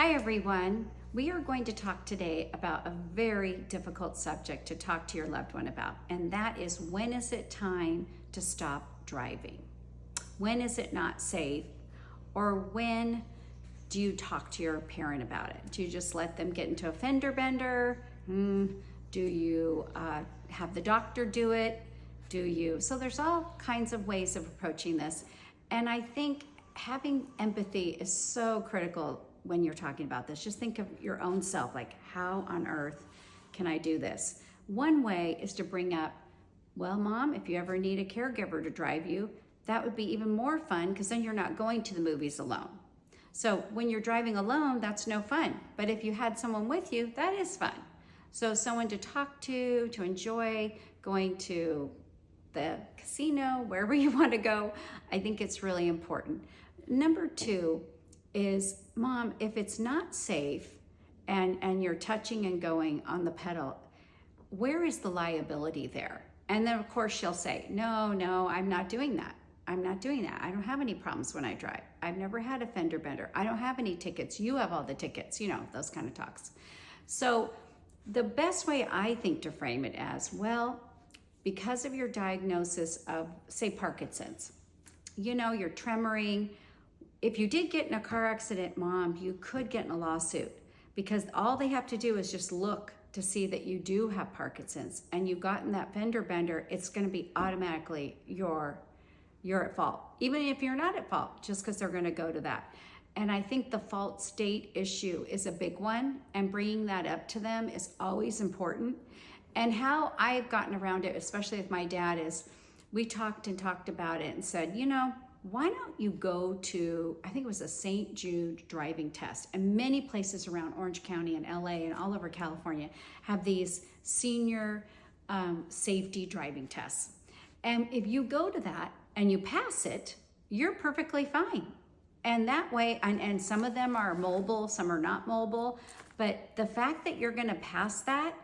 Hi everyone. We are going to talk today about a very difficult subject to talk to your loved one about, and that is, when is it time to stop driving? When is it not safe? Or when do you talk to your parent about it? Do you just let them get into a fender bender? Do you have the doctor do it? So there's all kinds of ways of approaching this. And I think having empathy is so critical when you're talking about this. Just think of your own self, like, how on earth can I do this? One way is to bring up, well, Mom, if you ever need a caregiver to drive you, that would be even more fun, because then you're not going to the movies alone. So when you're driving alone, that's no fun. But if you had someone with you, that is fun. So someone to talk to enjoy going to the casino, wherever you want to go, I think it's really important. Number two is, Mom, if it's not safe and you're touching and going on the pedal, where is the liability there? And then of course she'll say, no, I'm not doing that. I'm not doing that. I don't have any problems when I drive. I've never had a fender bender. I don't have any tickets. You have all the tickets, those kind of talks. So the best way I think to frame it as, well, because of your diagnosis of, say, Parkinson's, you're tremoring. If you did get in a car accident, Mom, you could get in a lawsuit, because all they have to do is just look to see that you do have Parkinson's and you've gotten that fender bender. It's going to be automatically you're at fault, even if you're not at fault, just because they're going to go to that. And I think the fault state issue is a big one, and bringing that up to them is always important. And how I've gotten around it, especially with my dad, is we talked about it and said, why don't you go to, I think it was a St. Jude driving test. And many places around Orange County and LA and all over California have these senior safety driving tests. And if you go to that and you pass it, you're perfectly fine. And that way, and some of them are mobile, some are not mobile, but the fact that you're gonna pass that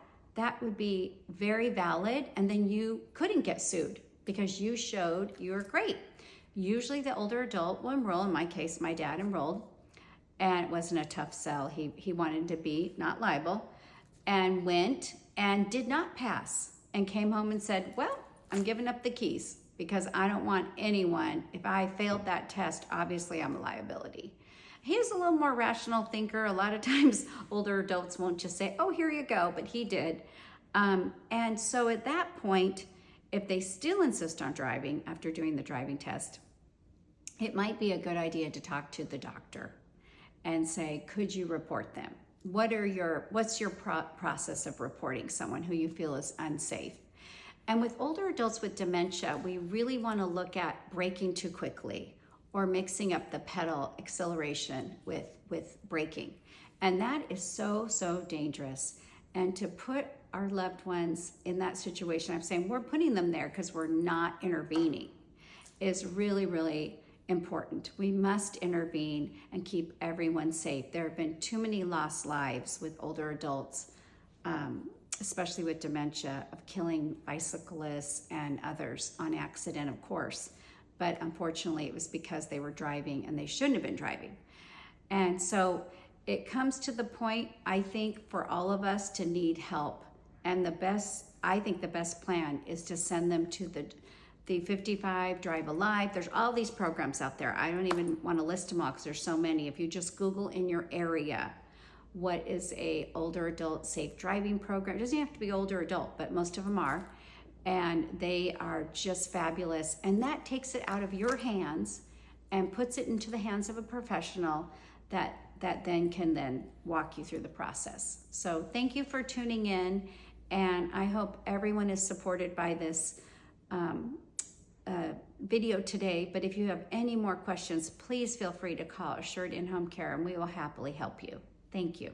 would be very valid, and then you couldn't get sued because you showed you were great. Usually the older adult will enroll. In my case, my dad enrolled, and it wasn't a tough sell. He wanted to be not liable, and went and did not pass, and came home and said, well, I'm giving up the keys because I don't want anyone, if I failed that test, obviously I'm a liability. He's a little more rational thinker. A lot of times older adults won't just say, oh, here you go, but he did. And so at that point, if they still insist on driving after doing the driving test, it might be a good idea to talk to the doctor and say, could you report them? What's your process of reporting someone who you feel is unsafe? And with older adults with dementia, we really want to look at braking too quickly or mixing up the pedal acceleration with braking. And that is so dangerous. And to put our loved ones in that situation, I'm saying we're putting them there because we're not intervening, is really important. We intervene and keep everyone safe. There have been too many lost lives with older adults, especially with dementia, of killing bicyclists and others on accident, of course. But unfortunately, it was because they were driving and they shouldn't have been driving. And so it comes to the point, I think, for all of us to need help. And the best plan is to send them to the 55 Drive Alive. There's all these programs out there. I don't even want to list them all because there's so many. If you just Google in your area, what is a older adult safe driving program? It doesn't have to be older adult, but most of them are. And they are just fabulous. And that takes it out of your hands and puts it into the hands of a professional that then can walk you through the process. So thank you for tuning in. And I hope everyone is supported by this video today. But if you have any more questions, please feel free to call Assured In-Home Care, and we will happily help you. Thank you.